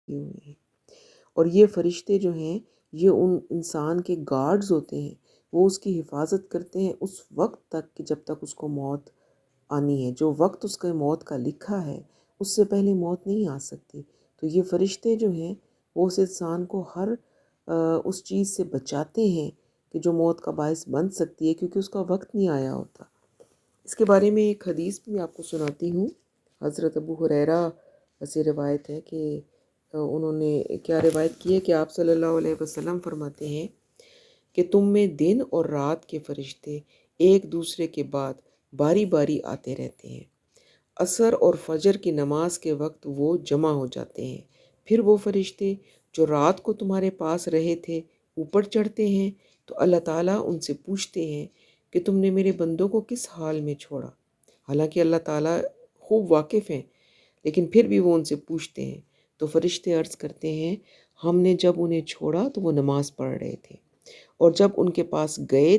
ہوئے ہیں۔ اور یہ فرشتے جو ہیں یہ ان انسان کے گارڈز ہوتے ہیں، وہ اس کی حفاظت کرتے ہیں اس وقت تک کہ جب تک اس کو موت آنی ہے۔ جو وقت اس کے موت کا لکھا ہے اس سے پہلے موت نہیں آ سکتی۔ تو یہ فرشتے جو ہیں وہ اس انسان کو ہر اس چیز سے بچاتے ہیں کہ جو موت کا باعث بن سکتی ہے، کیونکہ اس کا وقت نہیں آیا ہوتا۔ اس کے بارے میں ایک حدیث بھی آپ کو سناتی ہوں۔ حضرت ابو ہریرہ سے روایت ہے کہ انہوں نے کیا روایت کی ہے کہ آپ صلی اللہ علیہ وسلم فرماتے ہیں کہ تم میں دن اور رات کے فرشتے ایک دوسرے کے بعد باری باری آتے رہتے ہیں۔ عصر اور فجر کی نماز کے وقت وہ جمع ہو جاتے ہیں، پھر وہ فرشتے جو رات کو تمہارے پاس رہے تھے اوپر چڑھتے ہیں، تو اللہ تعالیٰ ان سے پوچھتے ہیں کہ تم نے میرے بندوں کو کس حال میں چھوڑا۔ حالانکہ اللہ تعالیٰ خوب واقف ہیں، لیکن پھر بھی وہ ان سے پوچھتے ہیں۔ تو فرشتے عرض کرتے ہیں ہم نے جب انہیں چھوڑا تو وہ نماز پڑھ رہے تھے، اور جب ان کے پاس گئے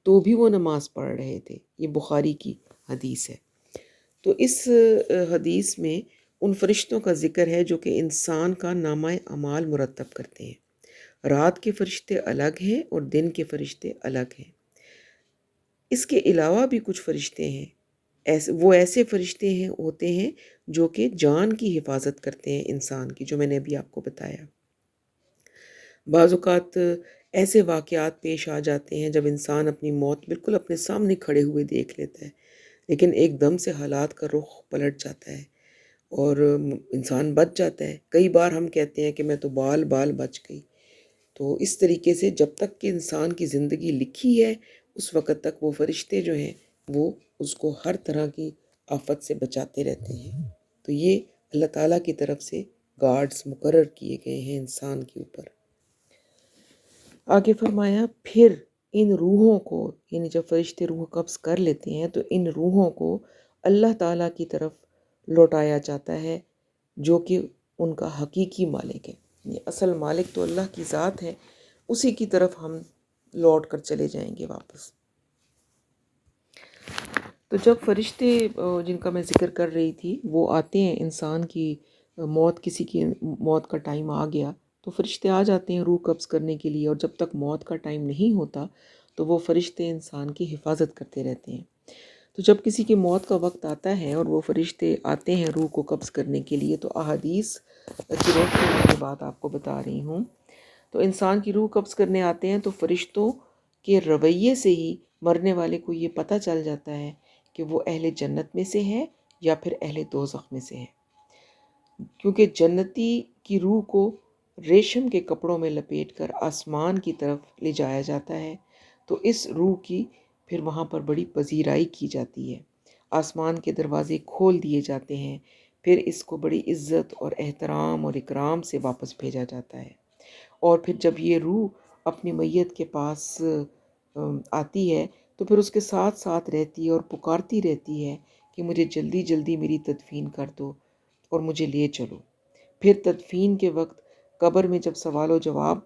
تو بھی وہ نماز پڑھ رہے تھے۔ یہ بخاری کی حدیث ہے۔ تو اس حدیث میں ان فرشتوں کا ذکر ہے جو کہ انسان کا نامہ اعمال مرتب کرتے ہیں۔ رات کے فرشتے الگ ہیں اور دن کے فرشتے الگ ہیں۔ اس کے علاوہ بھی کچھ فرشتے ہیں، وہ ایسے فرشتے ہوتے ہیں جو کہ جان کی حفاظت کرتے ہیں انسان کی، جو میں نے ابھی آپ کو بتایا۔ بعض اوقات ایسے واقعات پیش آ جاتے ہیں جب انسان اپنی موت بالکل اپنے سامنے کھڑے ہوئے دیکھ لیتا ہے، لیکن ایک دم سے حالات کا رخ پلٹ جاتا ہے اور انسان بچ جاتا ہے۔ کئی بار ہم کہتے ہیں کہ میں تو بال بال بچ گئی۔ تو اس طریقے سے جب تک کہ انسان کی زندگی لکھی ہے اس وقت تک وہ فرشتے جو ہیں وہ اس کو ہر طرح کی آفت سے بچاتے رہتے ہیں۔ تو یہ اللہ تعالیٰ کی طرف سے گارڈز مقرر کیے گئے ہیں انسان کے اوپر۔ آگے فرمایا پھر ان روحوں کو، یعنی جب فرشتے روح قبض کر لیتے ہیں تو ان روحوں کو اللہ تعالیٰ کی طرف لوٹایا جاتا ہے جو کہ ان کا حقیقی مالک ہے۔ یہ اصل مالک تو اللہ کی ذات ہے، اسی کی طرف ہم لوٹ کر چلے جائیں گے واپس۔ تو جب فرشتے جن کا میں ذکر کر رہی تھی وہ آتے ہیں، انسان کی موت، کسی کی موت کا ٹائم آ گیا تو فرشتے آ جاتے ہیں روح قبض کرنے کے لیے، اور جب تک موت کا ٹائم نہیں ہوتا تو وہ فرشتے انسان کی حفاظت کرتے رہتے ہیں۔ تو جب کسی کی موت کا وقت آتا ہے اور وہ فرشتے آتے ہیں روح کو قبض کرنے کے لیے، تو احادیث کی روشنی میں یہ بات آپ کو بتا رہی ہوں۔ تو انسان کی روح قبض کرنے آتے ہیں تو فرشتوں کے رویے سے ہی مرنے والے کو یہ پتہ چل جاتا ہے کہ وہ اہل جنت میں سے ہے یا پھر اہل دوزخ میں سے ہے، کیونکہ جنتی کی روح کو ریشم کے کپڑوں میں لپیٹ کر آسمان کی طرف لے جایا جاتا ہے، تو اس روح کی پھر وہاں پر بڑی پذیرائی کی جاتی ہے، آسمان کے دروازے کھول دیے جاتے ہیں، پھر اس کو بڑی عزت اور احترام اور اکرام سے واپس بھیجا جاتا ہے۔ اور پھر جب یہ روح اپنی میت کے پاس آتی ہے تو پھر اس کے ساتھ ساتھ رہتی ہے اور پکارتی رہتی ہے کہ مجھے جلدی جلدی میری تدفین کر دو اور مجھے لے چلو۔ پھر تدفین کے وقت قبر میں جب سوال و جواب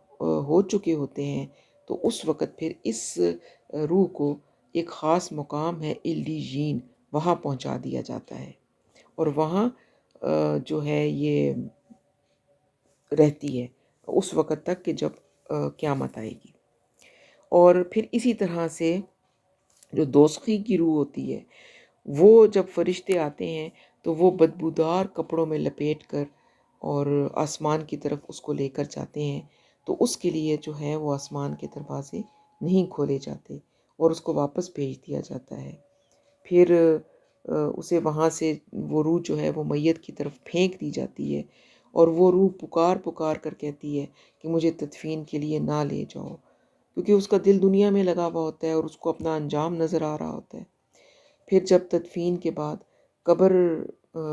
ہو چکے ہوتے ہیں تو اس وقت پھر اس روح کو ایک خاص مقام ہے علیین، وہاں پہنچا دیا جاتا ہے، اور وہاں جو ہے یہ رہتی ہے اس وقت تک کہ جب قیامت آئے گی۔ اور پھر اسی طرح سے جو دوزخی کی روح ہوتی ہے وہ جب فرشتے آتے ہیں تو وہ بدبودار کپڑوں میں لپیٹ کر اور آسمان کی طرف اس کو لے کر جاتے ہیں، تو اس کے لیے جو ہے وہ آسمان کے دروازے نہیں کھولے جاتے اور اس کو واپس بھیج دیا جاتا ہے۔ پھر اسے وہاں سے وہ روح جو ہے وہ میت کی طرف پھینک دی جاتی ہے، اور وہ روح پکار پکار کر کہتی ہے کہ مجھے تدفین کے لیے نہ لے جاؤ، کیونکہ اس کا دل دنیا میں لگا ہوا ہوتا ہے اور اس کو اپنا انجام نظر آ رہا ہوتا ہے۔ پھر جب تدفین کے بعد قبر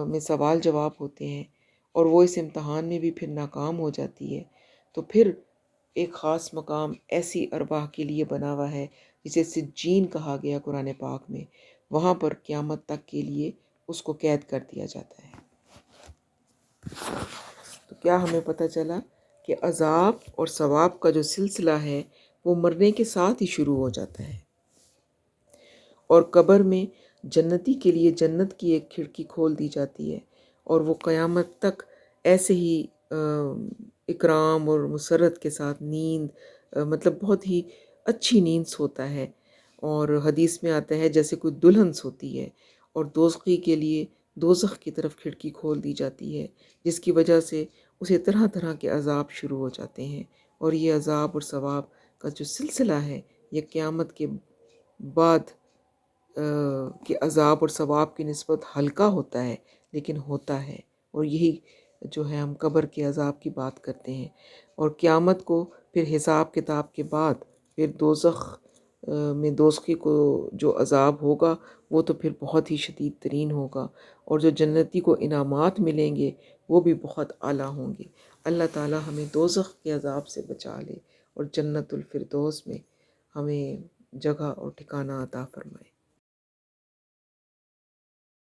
میں سوال جواب ہوتے ہیں اور وہ اس امتحان میں بھی پھر ناکام ہو جاتی ہے، تو پھر ایک خاص مقام ایسی ارواح کے لیے بنا ہوا ہے جسے سجین کہا گیا قرآن پاک میں، وہاں پر قیامت تک کے لیے اس کو قید کر دیا جاتا ہے۔ تو کیا ہمیں پتہ چلا کہ عذاب اور ثواب کا جو سلسلہ ہے وہ مرنے کے ساتھ ہی شروع ہو جاتا ہے، اور قبر میں جنتی کے لیے جنت کی ایک کھڑکی کھول دی جاتی ہے اور وہ قیامت تک ایسے ہی اکرام اور مسرت کے ساتھ نیند، مطلب بہت ہی اچھی نیند سوتا ہے، اور حدیث میں آتا ہے جیسے کوئی دلہن سوتی ہے، اور دوزخی کے لیے دوزخ کی طرف کھڑکی کھول دی جاتی ہے، جس کی وجہ سے اسے طرح طرح کے عذاب شروع ہو جاتے ہیں، اور یہ عذاب اور ثواب کا جو سلسلہ ہے یہ قیامت کے بعد کہ عذاب اور ثواب کی نسبت ہلکا ہوتا ہے، لیکن ہوتا ہے، اور یہی جو ہے ہم قبر کے عذاب کی بات کرتے ہیں، اور قیامت کو پھر حساب کتاب کے بعد پھر دوزخ میں دوزخی کو جو عذاب ہوگا وہ تو پھر بہت ہی شدید ترین ہوگا، اور جو جنتی کو انعامات ملیں گے وہ بھی بہت اعلیٰ ہوں گے۔ اللہ تعالی ہمیں دوزخ کے عذاب سے بچا لے اور جنت الفردوس میں ہمیں جگہ اور ٹھکانہ عطا فرمائے۔